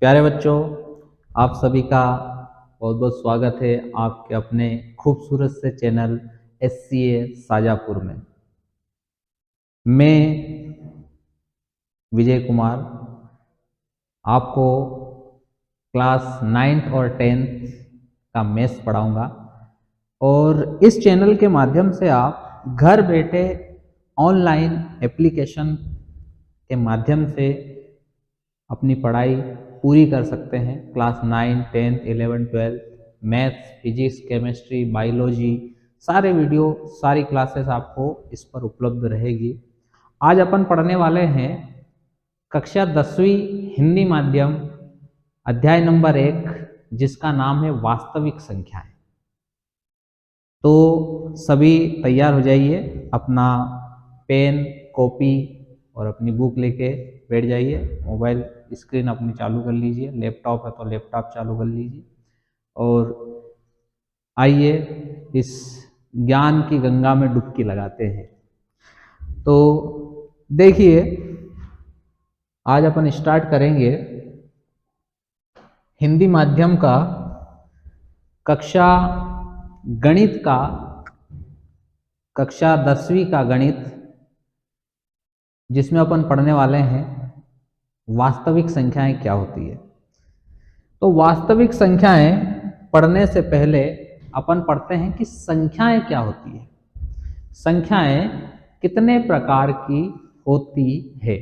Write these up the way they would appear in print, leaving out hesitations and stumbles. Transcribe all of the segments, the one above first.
प्यारे बच्चों, आप सभी का बहुत बहुत स्वागत है आपके अपने खूबसूरत से चैनल SCA साजापुर में। मैं विजय कुमार आपको क्लास 9th और 10th का मैथ्स पढ़ाऊंगा और इस चैनल के माध्यम से आप घर बैठे ऑनलाइन एप्लीकेशन के माध्यम से अपनी पढ़ाई पूरी कर सकते हैं। Class 9, 10, 11, 12 maths, physics, chemistry, biology सारे वीडियो, सारी क्लासेस आपको इस पर उपलब्ध रहेगी। आज अपन पढ़ने वाले हैं कक्षा 10वीं हिंदी माध्यम अध्याय नंबर 1, जिसका नाम है वास्तविक संख्याएं। तो सभी तैयार हो जाइए, अपना पेन, कॉपी और अपनी बुक लेके बैठ जाइए। मोबाइल स्क्रीन अपनी चालू कर लीजिए, लैपटॉप है तो लैपटॉप चालू कर लीजिए और आइए इस ज्ञान की गंगा में डुबकी लगाते हैं। तो देखिए, आज अपन स्टार्ट करेंगे हिंदी माध्यम का कक्षा गणित का, कक्षा 10वीं का गणित, जिसमें अपन पढ़ने वाले हैं वास्तविक संख्याएं क्या होती है। तो वास्तविक संख्याएं पढ़ने से पहले अपन पढ़ते हैं कि संख्याएं क्या होती है, संख्याएं कितने प्रकार की होती है।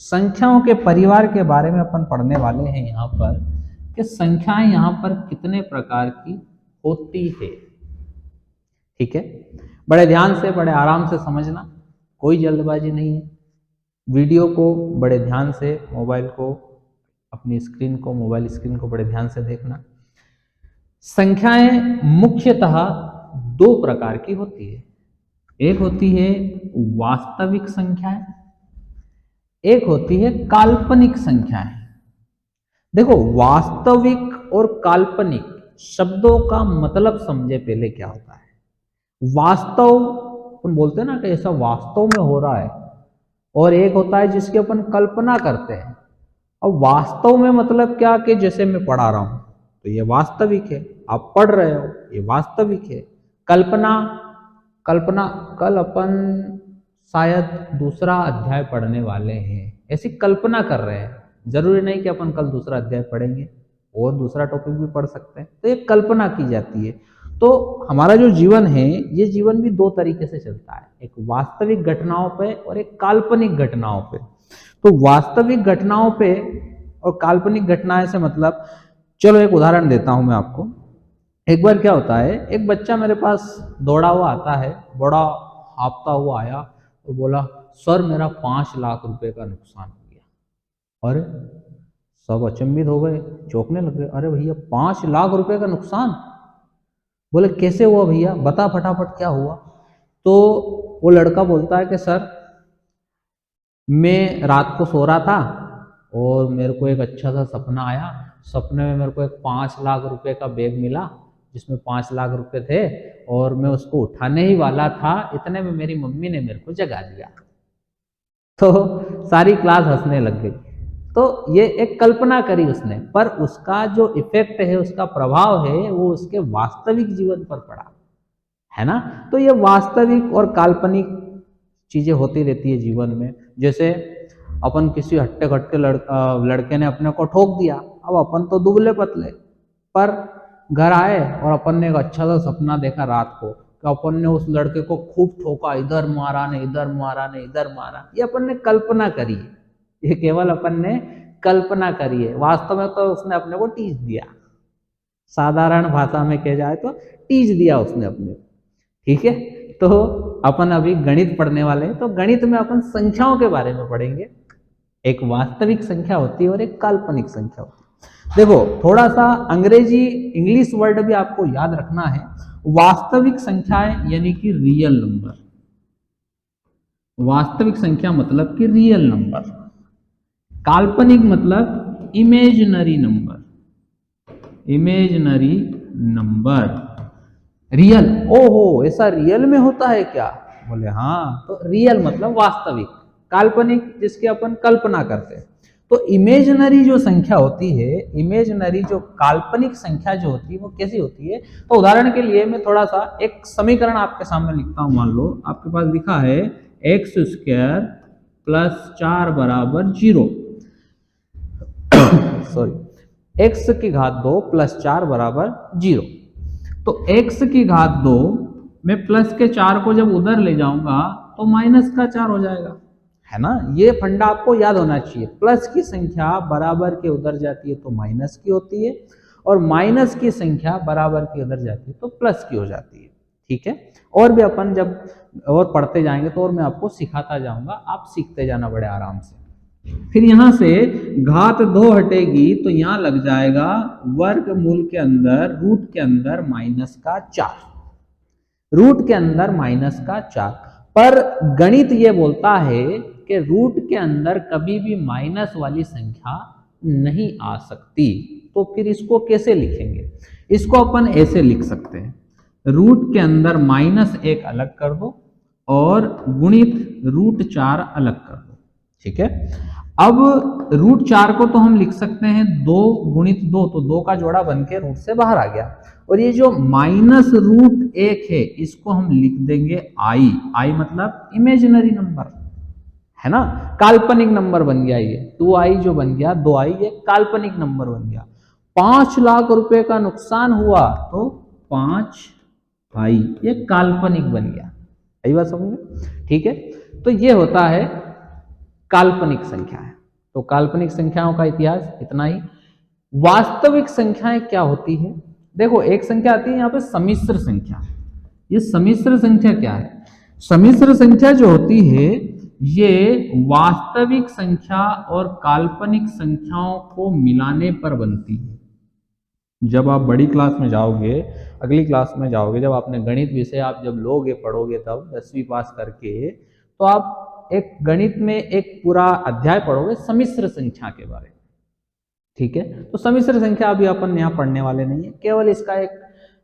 संख्याओं के परिवार के बारे में अपन पढ़ने वाले हैं यहाँ पर कि संख्याएं यहाँ पर कितने प्रकार की होती है। ठीक है, बड़े ध्यान से, बड़े आराम से समझना, कोई जल्दबाजी नहीं है। वीडियो को बड़े ध्यान से, मोबाइल को, अपनी स्क्रीन को, मोबाइल स्क्रीन को बड़े ध्यान से देखना। संख्याएं मुख्यतः दो प्रकार की होती है। एक होती है वास्तविक संख्याएं, एक होती है काल्पनिक संख्याएं। देखो, वास्तविक और काल्पनिक शब्दों का मतलब समझे पहले क्या होता है। वास्तव अपन बोलते हैं ना कि ऐसा वास्तव में हो रहा है, और एक होता है जिसकी अपन कल्पना करते हैं। अब वास्तव में मतलब क्या कि जैसे मैं पढ़ा रहा हूं तो ये वास्तविक है, आप पढ़ रहे हो ये वास्तविक है। कल्पना, कल्पना कल अपन शायद दूसरा अध्याय पढ़ने वाले हैं, ऐसी कल्पना कर रहे हैं। जरूरी नहीं कि अपन कल दूसरा अध्याय पढ़ेंगे, और दूसरा टॉपिक भी पढ़ सकते हैं। तो ये कल्पना की जाती है। तो हमारा जो जीवन है, ये जीवन भी दो तरीके से चलता है, एक वास्तविक घटनाओं पे और एक काल्पनिक घटनाओं पे। तो वास्तविक घटनाओं पे और काल्पनिक घटनाएं से मतलब, चलो एक उदाहरण देता हूं मैं आपको। एक बार क्या होता है, एक बच्चा मेरे पास दौड़ा हुआ आता है, बड़ा हांफता हुआ आया और बोला, सर मेरा 5 लाख रुपए का नुकसान हो गया। अरे, सब अचंभित हो गए, चौंकने लग गए। अरे भैया, 5 लाख रुपए का नुकसान? बोले कैसे हुआ भैया, बता फटाफट क्या हुआ। तो वो लड़का बोलता है कि सर, मैं रात को सो रहा था और मेरे को एक अच्छा सा सपना आया। सपने में मेरे को एक 5 लाख रुपए का बैग मिला, जिसमें 5 लाख रुपए थे, और मैं उसको उठाने ही वाला था, इतने में मेरी मम्मी ने मेरे को जगा दिया। तो सारी क्लास हंसने लग गई। तो ये एक कल्पना करी उसने, पर उसका जो इफेक्ट है, उसका प्रभाव है, वो उसके वास्तविक जीवन पर पड़ा, है ना। तो ये वास्तविक और काल्पनिक चीजें होती रहती है जीवन में। जैसे अपन किसी हट्टे कट्टे लड़के ने अपने को ठोक दिया। अब अपन तो दुबले पतले, पर घर आए और अपन ने एक अच्छा सा सपना देखा रात को कि अपन ने उस लड़के को खूब ठोका, इधर मारा ने, इधर मारा ने, इधर मारा। ये अपन ने कल्पना करी है, ये केवल अपन ने कल्पना करी है। वास्तव में तो उसने अपने को टीच दिया, साधारण भाषा में कह जाए तो टीच दिया उसने अपने को। ठीक है, तो अपन अभी गणित पढ़ने वाले हैं, तो गणित में अपन संख्याओं के बारे में पढ़ेंगे। एक वास्तविक संख्या होती है और एक काल्पनिक संख्या होती है। देखो, थोड़ा सा अंग्रेजी इंग्लिश वर्ड भी आपको याद रखना है। वास्तविक संख्याएं यानी कि रियल नंबर, वास्तविक संख्या मतलब कि रियल नंबर। काल्पनिक मतलब imaginary number, imaginary number. Real, ओहो ऐसा रियल में होता है क्या? बोले हाँ। तो रियल मतलब वास्तविक, काल्पनिक जिसकी अपन कल्पना करते हैं। तो इमेजिनरी जो संख्या होती है, इमेजिनरी जो काल्पनिक संख्या जो होती है वो कैसी होती है? तो उदाहरण के लिए मैं थोड़ा सा एक समीकरण आपके सामने लिखता हूं। मान लो आपके पास लिखा है एक्स स्क्वायर प्लस 4 बराबर 0, सॉरी, एक्स की घात 2 प्लस 4 बराबर 0। तो एक्स की घात 2 में प्लस के 4 को जब उधर ले जाऊंगा तो माइनस का 4 हो जाएगा, है ना। ये फंडा आपको याद होना चाहिए। प्लस की संख्या बराबर के उधर जाती है तो माइनस की होती है, और माइनस की संख्या बराबर के उधर जाती है तो प्लस की हो जाती है। ठीक है, और भी अपन जब और पढ़ते जाएंगे तो और मैं आपको सिखाता जाऊंगा, आप सीखते जाना बड़े आराम से। फिर यहां से घात 2 हटेगी तो यहां लग जाएगा वर्गमूल के अंदर, रूट के अंदर माइनस का 4, रूट के अंदर माइनस का 4। पर गणित ये बोलता है कि रूट के अंदर कभी भी माइनस वाली संख्या नहीं आ सकती। तो फिर इसको कैसे लिखेंगे? इसको अपन ऐसे लिख सकते हैं, रूट के अंदर -1 अलग कर दो और गुणित रूट 4 अलग कर दो। ठीक है, अब रूट 4 को तो हम लिख सकते हैं 2 गुणित 2, तो 2 का जोड़ा बन के रूट से बाहर आ गया। और ये जो -√1 है इसको हम लिख देंगे आई, आई मतलब इमेजिनरी नंबर, है ना, काल्पनिक नंबर बन गया ये। 2i जो बन गया, 2i ये काल्पनिक नंबर बन गया। 5 लाख रुपए का नुकसान हुआ तो 5i ये काल्पनिक बन गया। यही बात समझ में? ठीक है, तो ये होता है काल्पनिक संख्या है। तो काल्पनिक संख्याओं का इतिहास इतना ही। वास्तविक संख्याएं क्या होती है? देखो, एक संख्या आती है यहाँ पे सम्मिश्र संख्या। ये सम्मिश्र संख्या क्या है? सम्मिश्र संख्या जो होती है ये वास्तविक संख्या और काल्पनिक संख्याओं को मिलाने पर बनती है। जब आप बड़ी क्लास में जाओगे, अगली क्लास में जाओगे, जब आपने गणित विषय आप जब लोगे पढ़ोगे, तब 10वीं पास करके, तो आप एक गणित में एक पूरा अध्याय पढ़ोगे सम्मिश्र संख्या के बारे में। ठीक है, तो सम्मिश्र संख्या अभी अपन यहाँ पढ़ने वाले नहीं है, केवल इसका एक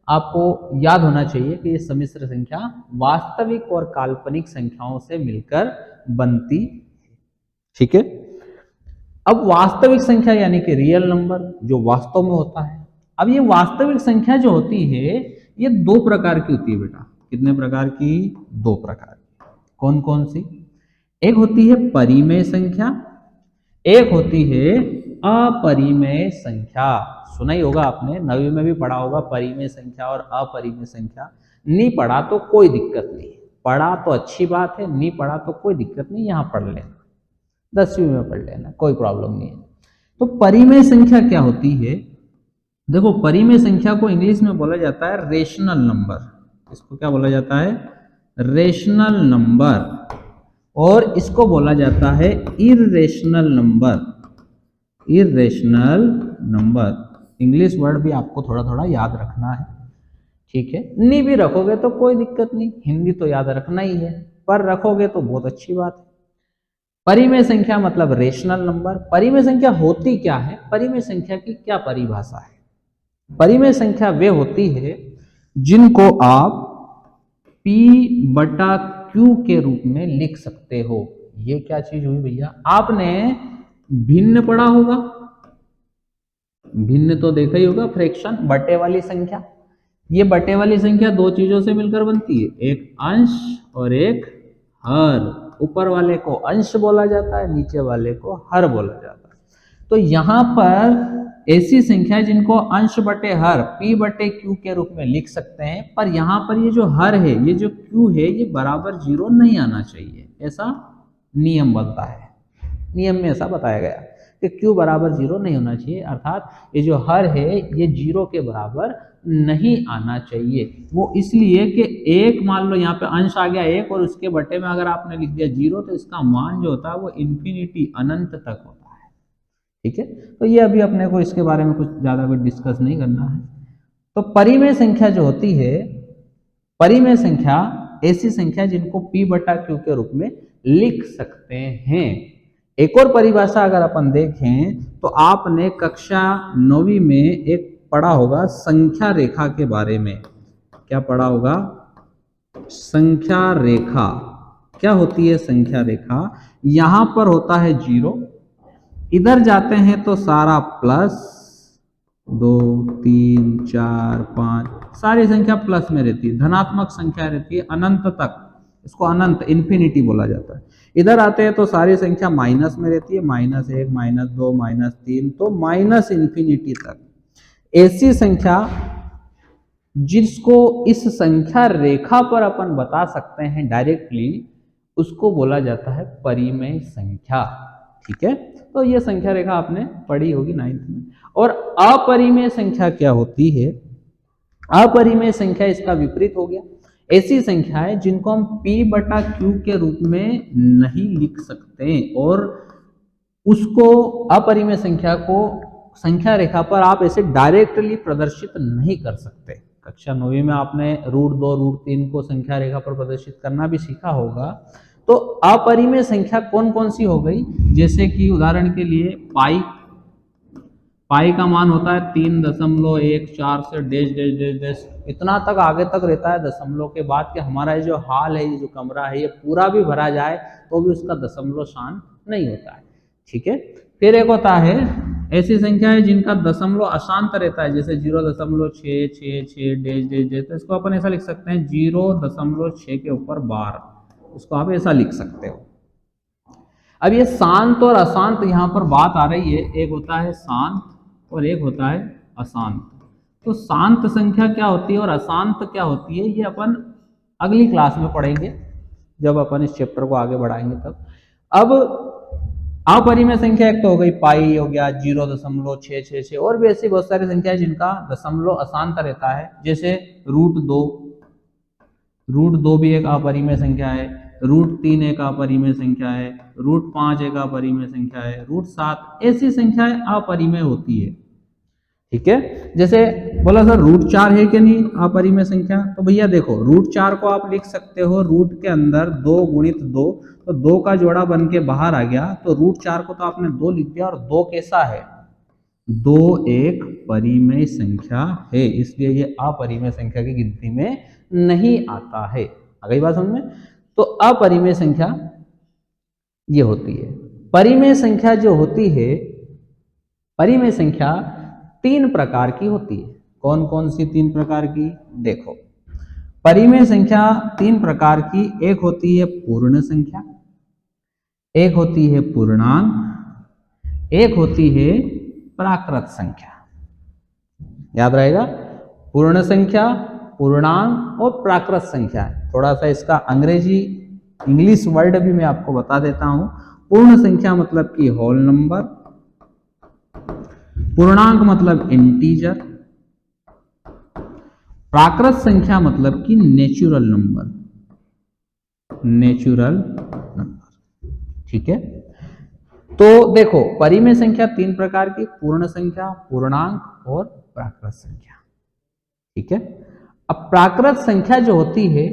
आपको याद होना चाहिए कि ये सम्मिश्र संख्या वास्तविक और काल्पनिक संख्याओं से मिलकर बनती है। ठीक है, अब वास्तविक संख्या यानी कि रियल नंबर जो वास्तव में होता है। अब ये वास्तविक संख्या जो होती है ये 2 प्रकार की होती है बेटा। कितने प्रकार की? 2 प्रकार की। कौन कौन सी? एक होती है परिमेय संख्या, एक होती है अपरिमेय संख्या। सुना ही होगा आपने, 9वीं में भी पढ़ा होगा परिमेय संख्या और अपरिमेय संख्या। नहीं पढ़ा तो कोई दिक्कत नहीं, पढ़ा तो अच्छी बात है, नहीं पढ़ा तो कोई दिक्कत नहीं, यहाँ पढ़ लेना, 10वीं में पढ़ लेना, कोई प्रॉब्लम नहीं है। तो परिमेय संख्या क्या होती है? देखो, परिमेय संख्या को इंग्लिश में बोला जाता है रेशनल नंबर। इसको क्या बोला जाता है? Rational number. और इसको बोला जाता है irrational number. Irrational number, English word भी आपको थोड़ा थोड़ा याद रखना है। ठीक है, नहीं भी रखोगे तो कोई दिक्कत नहीं, हिंदी तो याद रखना ही है, पर रखोगे तो बहुत अच्छी बात है। परिमेय संख्या मतलब रेशनल नंबर। परिमेय संख्या होती क्या है? परिमेय संख्या की क्या परिभाषा है? परिमेय संख्या वे होती है जिनको आप P/Q के रूप में लिख सकते हो। ये क्या चीज हुई भैया? आपने भिन्न पढ़ा होगा, भिन्न तो देखा ही होगा, फ्रैक्शन, बटे वाली संख्या। ये बटे वाली संख्या 2 चीजों से मिलकर बनती है, एक अंश और एक हर। ऊपर वाले को अंश बोला जाता है, नीचे वाले को हर बोला जाता है। तो यहां पर ऐसी संख्या है जिनको अंश बटे हर P/Q के रूप में लिख सकते हैं, पर यहां पर ये जो हर है, ये जो Q है, ये बराबर 0 नहीं आना चाहिए, ऐसा नियम बनता है। नियम में ऐसा बताया गया कि Q बराबर 0 नहीं होना चाहिए, अर्थात ये जो हर है ये 0 के बराबर नहीं आना चाहिए। वो इसलिए कि एक, मान लो यहाँ पे अंश आ गया 1 और उसके बटे में अगर आपने लिख दिया 0 तो इसका मान जो होता है वो इन्फिनिटी, अनंत तक होता है। ठीक है, तो ये अभी अपने को इसके बारे में कुछ ज्यादा कुछ डिस्कस नहीं करना है। तो परिमेय संख्या जो होती है, परिमेय संख्या ऐसी संख्या जिनको P/Q के रूप में लिख सकते हैं। एक और परिभाषा अगर अपन देखें तो आपने कक्षा 9वीं में एक पढ़ा होगा संख्या रेखा के बारे में। क्या पढ़ा होगा? संख्या रेखा। क्या होती है संख्या रेखा? यहां पर होता है 0, इधर जाते हैं तो सारा प्लस, 2 3 4 5 सारी संख्या प्लस में रहती है, धनात्मक संख्या रहती है अनंत तक, इसको अनंत इन्फिनिटी बोला जाता है। इधर आते हैं तो सारी संख्या माइनस में रहती है, -1 -2 -3, तो माइनस इन्फिनिटी तक। ऐसी संख्या जिसको इस संख्या रेखा पर अपन बता सकते हैं डायरेक्टली, उसको बोला जाता है परिमेय संख्या। ठीक है, तो ये संख्या रेखा आपने पढ़ी होगी 9th में। और अपरिमेय संख्या क्या होती है? अपरिमेय संख्या इसका विपरीत हो गया। ऐसी संख्या है जिनको हम p/q के रूप में नहीं लिख सकते, और उसको अपरिमेय संख्या को संख्या रेखा पर आप ऐसे डायरेक्टली प्रदर्शित नहीं कर सकते। कक्षा 9वीं में आपने √2 √3 को संख्या रेखा पर प्रदर्शित करना भी सीखा होगा। तो अपरिमेय संख्या कौन कौन सी हो गई? जैसे कि उदाहरण के लिए पाई का मान होता है 3.14 से डैश डैश डैश डैश, इतना तक आगे तक रहता है दशमलव के बाद, कि हमारा ये जो हॉल है, ये जो कमरा है, ये पूरा भी भरा जाए तो भी उसका दशमलव शांत नहीं होता है। ठीक है, फिर एक होता है ऐसी संख्या है जिनका दशमलव अशांत रहता है, जैसे 0.666 डैश डैश डैश, तो इसको अपन ऐसा लिख सकते हैं 0.6 के ऊपर बार, उसको आप ऐसा लिख सकते हो। अब ये शांत और अशांत यहाँ पर बात आ रही है, एक होता है शांत और एक होता है अशांत। तो शांत संख्या क्या होती है और अशांत क्या होती है, ये अपन अगली क्लास में पढ़ेंगे, जब अपन इस चैप्टर को आगे बढ़ाएंगे तब। अब अपरिमेय संख्या एक तो हो गई, पाई हो गया, 0.666, और भी ऐसी बहुत सारी संख्या है जिनका दशमलव अशांत रहता है, जैसे √2 भी एक अपरिमेय संख्या है, √3 एक अपरिमेय संख्या है, √5 एक अपरिमेय संख्या है, √7, ऐसी संख्याएं अपरिमेय होती है। ठीक है, जैसे बोला सर √4 है कि नहीं अपरिमेय संख्या? तो भैया देखो, √4 को आप लिख सकते हो रूट के अंदर 2 × 2, तो 2 का जोड़ा बन के बाहर आ गया, तो √4 को तो आपने 2 लिख दिया, और 2 कैसा है? 2 एक परिमेय संख्या है, इसलिए ये अपरिमेय संख्या की गिनती में नहीं आता है। आ गई बात समझ में? तो अपरिमेय संख्या ये होती है। परिमेय संख्या जो होती है, परिमेय संख्या 3 प्रकार की होती है। कौन कौन सी 3 प्रकार की? देखो, परिमेय संख्या 3 प्रकार की, एक होती है पूर्ण संख्या, एक होती है पूर्णांक, एक होती है प्राकृत संख्या। याद रहेगा, पूर्ण संख्या, पूर्णांक और प्राकृत संख्या। थोड़ा सा इसका अंग्रेजी इंग्लिश वर्ड भी मैं आपको बता देता हूं। पूर्ण संख्या मतलब कि होल नंबर, पूर्णांक मतलब इंटीजर, प्राकृत संख्या मतलब कि नेचुरल नंबर, नेचुरल नंबर। ठीक है, तो देखो परिमेय संख्या 3 प्रकार की, पूर्ण संख्या, पूर्णांक और प्राकृत संख्या। ठीक है, अब प्राकृत संख्या जो होती है,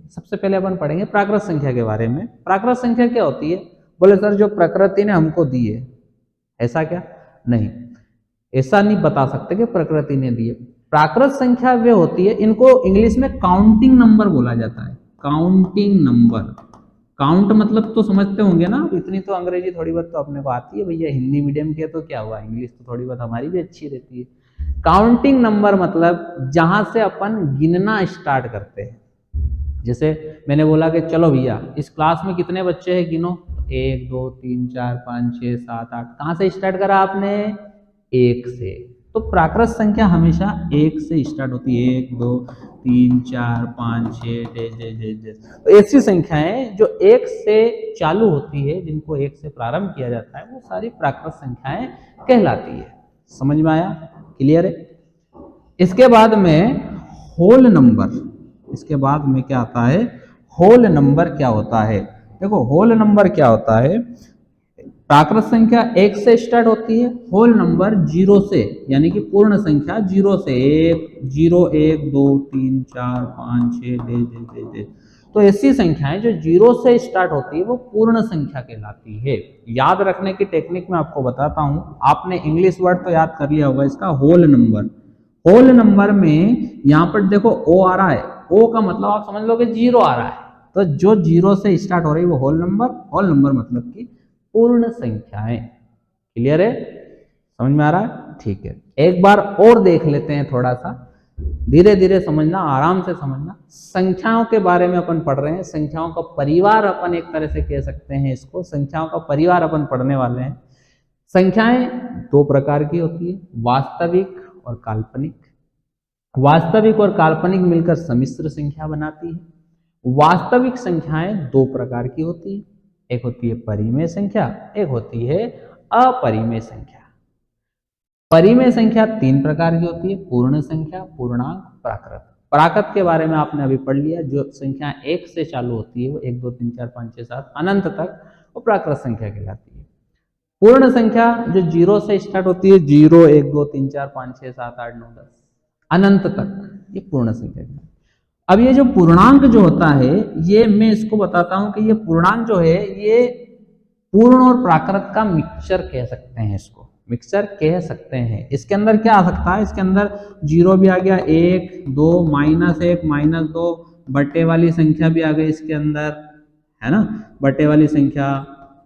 सबसे पहले अपन पढ़ेंगे प्राकृत संख्या के बारे में। प्राकृत संख्या क्या होती है? बोले सर जो प्रकृति ने हमको दी है, ऐसा क्या? नहीं, ऐसा नहीं बता सकते कि प्रकृति ने दी है। प्राकृत संख्या वे होती है, इनको इंग्लिश में काउंटिंग नंबर बोला जाता है। काउंटिंग नंबर, काउंट मतलब तो समझते होंगे ना, इतनी तो अंग्रेजी थोड़ी बहुत तो अपने को आती है भैया, हिंदी मीडियम के तो क्या हुआ, इंग्लिश तो थोड़ी बहुत हमारी भी अच्छी रहती है। काउंटिंग नंबर मतलब जहां से अपन गिनना स्टार्ट करते हैं। जैसे मैंने बोला कि चलो भैया इस क्लास में कितने बच्चे हैं, गिनो। 1 2 3 4 5 6 7 8, कहां से स्टार्ट करा आपने? 1 से। तो प्राकृत संख्या हमेशा 1 से स्टार्ट होती है, 1 2 3 4 5 6 तो ऐसी संख्याएं जो 1 से चालू होती है, जिनको 1 से प्रारंभ किया जाता है, वो सारी प्राकृत संख्याएं कहलाती है। समझ में आया? क्लियर है? इसके बाद में होल नंबर, इसके बाद में क्या आता है? होल नंबर क्या होता है? देखो होल नंबर क्या होता है, प्राकृत संख्या 1 से स्टार्ट होती है, होल नंबर 0 से, यानी कि पूर्ण संख्या 0 से, 1 0 1 2 3 4 5 6 तो ऐसी संख्याएं जो 0 से स्टार्ट होती है वो पूर्ण संख्या कहलाती है। याद रखने की टेक्निक मैं आपको बताता हूं, आपने इंग्लिश वर्ड तो याद कर लिया होगा इसका, होल नंबर। होल नंबर में यहां पर देखो ओ आ रहा है, ओ का मतलब आप समझ लो कि 0 आ रहा है, तो जो 0 से स्टार्ट हो रही है वो होल नंबर। होल नंबर मतलब कि पूर्ण संख्याएं। क्लियर है, समझ में आ रहा है? ठीक है, एक बार और देख लेते हैं, थोड़ा सा धीरे धीरे समझना, आराम से समझना। संख्याओं के बारे में अपन पढ़ रहे हैं, संख्याओं का परिवार अपन एक तरह से कह सकते हैं इसको, संख्याओं का परिवार अपन पढ़ने वाले हैं। संख्याएं दो प्रकार की होती है, वास्तविक और काल्पनिक। वास्तविक और काल्पनिक मिलकर सम्मिश्र संख्या बनाती है। वास्तविक संख्याएं दो प्रकार की होती है, एक होती है परिमेय संख्या, एक होती है अपरिमेय संख्या। परिमेय संख्या तीन प्रकार की होती है, पूर्ण संख्या, पूर्णांक, प्राकृत। प्राकृत के बारे में आपने अभी पढ़ लिया, जो संख्या एक से चालू होती है वो 1 2 3 4 5 6 7 अनंत तक, वो प्राकृत संख्या कहलाती है। पूर्ण संख्या जो जीरो से स्टार्ट होती है, 0 1 2 3 4 5 6 7 8 9 10 अनंत तक, ये पूर्ण संख्या है। अब ये जो पूर्णांक जो होता है, ये मैं इसको बताता हूं कि ये पूर्णांक जो है ये पूर्ण और प्राकृत का मिक्सचर कह सकते हैं, इसको मिक्सचर कह सकते हैं। इसके अंदर क्या आ सकता है, इसके अंदर जीरो भी आ गया, 1 2 -1 -2 बटे वाली संख्या भी आ गई इसके अंदर, है ना, बटे वाली संख्या,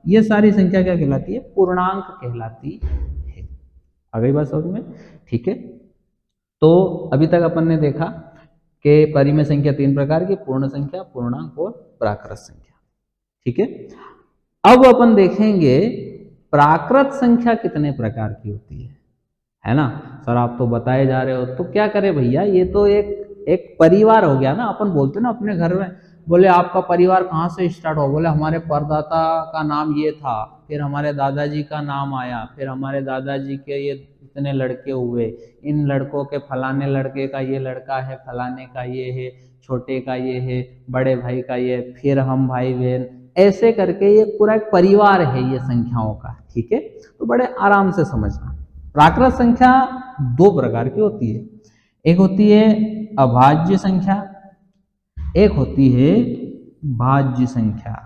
ये सारी संख्या क्या कहलाती है, पूर्णांक कहलाती है। आ गई बात समझ में? ठीक है, तो अभी तक अपन ने देखा कि परिमेय संख्या तीन प्रकार की, पूर्ण संख्या, पूर्णांक और प्राकृत संख्या। ठीक है, अब अपन देखेंगे प्राकृत संख्या कितने प्रकार की होती है ना। सर आप तो बताए जा रहे हो, तो क्या करें भैया, ये तो एक परिवार हो गया ना। अपन बोलते ना अपने घर में, बोले आपका परिवार कहाँ से स्टार्ट हो, बोले हमारे परदाता का नाम ये था, फिर हमारे दादाजी का नाम आया, फिर हमारे दादाजी के ये इतने लड़के हुए, इन लड़कों के फलाने लड़के का ये लड़का है, फलाने का ये है, छोटे का ये है, बड़े भाई का ये, फिर हम भाई बहन, ऐसे करके ये पूरा एक परिवार है ये संख्याओं का। ठीक है, तो बड़े आराम से समझना। प्राकृत संख्या दो प्रकार की होती है, एक होती है अभाज्य संख्या, एक होती है भाज्य संख्या।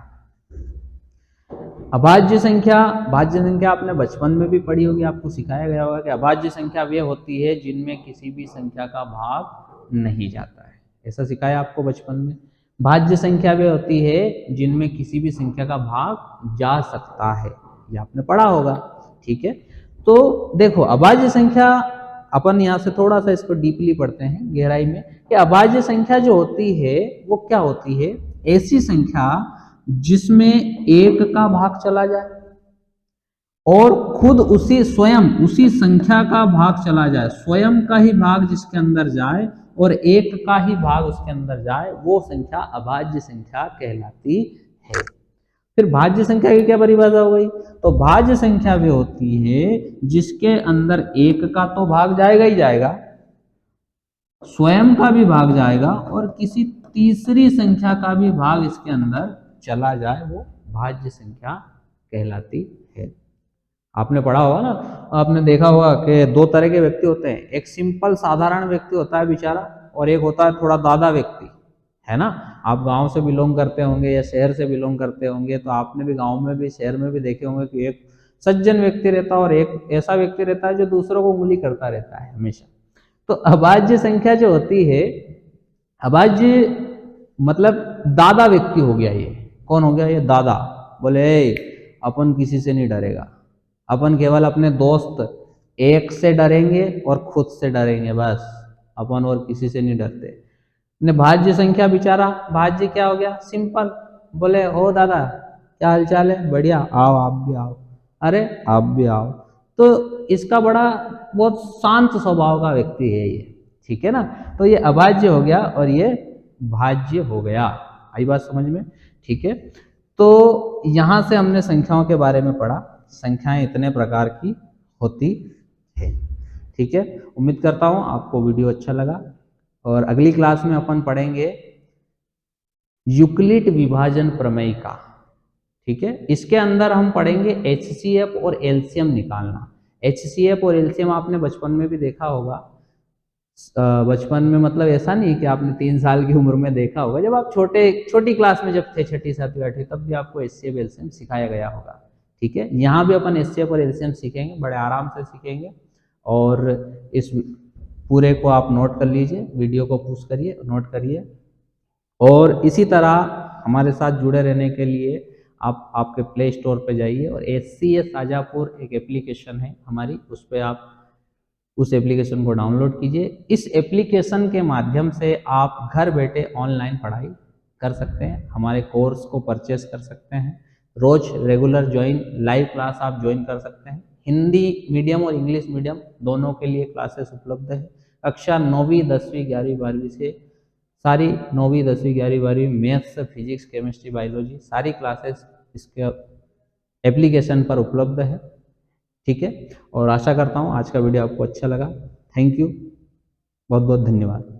अभाज्य संख्या, भाज्य संख्या आपने बचपन में भी पढ़ी होगी, आपको सिखाया गया होगा कि अभाज्य संख्या वे होती है जिनमें किसी भी संख्या का भाग नहीं जाता है, ऐसा सिखाया आपको बचपन में। भाज्य संख्या वे होती है जिनमें किसी भी संख्या का भाग जा सकता है, ये आपने पढ़ा होगा। ठीक है, तो देखो अभाज्य संख्या, अपन यहाँ से थोड़ा सा इसको डीपली पढ़ते हैं गहराई में, कि अभाज्य संख्या जो होती है वो क्या होती है, ऐसी संख्या जिसमें एक का भाग चला जाए और खुद उसी स्वयं उसी संख्या का भाग चला जाए, स्वयं का ही भाग जिसके अंदर जाए और एक का ही भाग उसके अंदर जाए, वो संख्या अभाज्य संख्या कहलाती है। फिर भाज्य संख्या की क्या परिभाषा हो गई, तो भाज्य संख्या वे होती है जिसके अंदर एक का तो भाग जाएगा ही जाएगा, स्वयं का भी भाग जाएगा और किसी तीसरी संख्या का भी भाग इसके अंदर चला जाए, वो भाज्य संख्या कहलाती है। आपने पढ़ा होगा ना, आपने देखा होगा कि दो तरह के व्यक्ति होते हैं, एक सिंपल साधारण व्यक्ति होता है बेचारा, और एक होता है थोड़ा दादा व्यक्ति, है ना। आप गांव से बिलोंग करते होंगे या शहर से बिलोंग करते होंगे, तो आपने भी गांव में भी शहर में भी देखे होंगे कि एक सज्जन व्यक्ति रहता है और एक ऐसा व्यक्ति रहता है जो दूसरों को उंगली करता रहता है हमेशा। तो अभाज्य संख्या जो होती है, अभाज्य मतलब दादा व्यक्ति हो गया, ये कौन हो गया, ये दादा। बोले अपन किसी से नहीं डरेगा, अपन केवल अपने दोस्त एक से डरेंगे और खुद से डरेंगे, बस अपन और किसी से नहीं डरते। ने भाज्य संख्या बेचारा, भाज्य क्या हो गया, सिंपल, बोले हो दादा क्या हाल चाल है, बढ़िया, आओ आप भी आओ, अरे आप भी आओ। तो इसका बड़ा बहुत शांत स्वभाव का व्यक्ति है ये। ठीक है ना, तो ये अभाज्य हो गया और ये भाज्य हो गया। आई बात समझ में? ठीक है, तो यहां से हमने संख्याओं के बारे में पढ़ा, संख्याएं इतने प्रकार की होती है। ठीक है, उम्मीद करता हूं आपको वीडियो अच्छा लगा, और अगली क्लास में अपन पढ़ेंगे यूक्लिड विभाजन प्रमेय का। ठीक है, इसके अंदर हम पढ़ेंगे HCF और एलसीएम निकालना। HCF और एलसीएम आपने बचपन में भी देखा होगा, बचपन में मतलब ऐसा नहीं कि आपने 3 साल की उम्र में देखा होगा, जब आप छोटी क्लास में जब थे, 6ठी 7वीं 8वीं, तब भी आपको HCF एलसीएम सिखाया गया होगा। ठीक है, यहाँ भी अपन HCF और एलसीएम सीखेंगे, बड़े आराम से सीखेंगे, और इस पूरे को आप नोट कर लीजिए, वीडियो को पुश करिए, नोट करिए, और इसी तरह हमारे साथ जुड़े रहने के लिए आप आपके प्ले स्टोर पे जाइए और SCA शाजापुर एक एप्लीकेशन है हमारी, उस पर आप उस एप्लीकेशन को डाउनलोड कीजिए। इस एप्लीकेशन के माध्यम से आप घर बैठे ऑनलाइन पढ़ाई कर सकते हैं, हमारे कोर्स को परचेस कर सकते हैं, रोज रेगुलर लाइव क्लास आप ज्वाइन कर सकते हैं। हिंदी मीडियम और इंग्लिश मीडियम दोनों के लिए क्लासेस उपलब्ध है। कक्षा 9वीं 10वीं 11वीं 12वीं से सारी 9वीं 10वीं 11वीं 12वीं मैथ्स फिजिक्स केमिस्ट्री बायोलॉजी सारी क्लासेस इसके एप्लीकेशन पर उपलब्ध है। ठीक है, और आशा करता हूँ आज का वीडियो आपको अच्छा लगा। थैंक यू, बहुत बहुत धन्यवाद।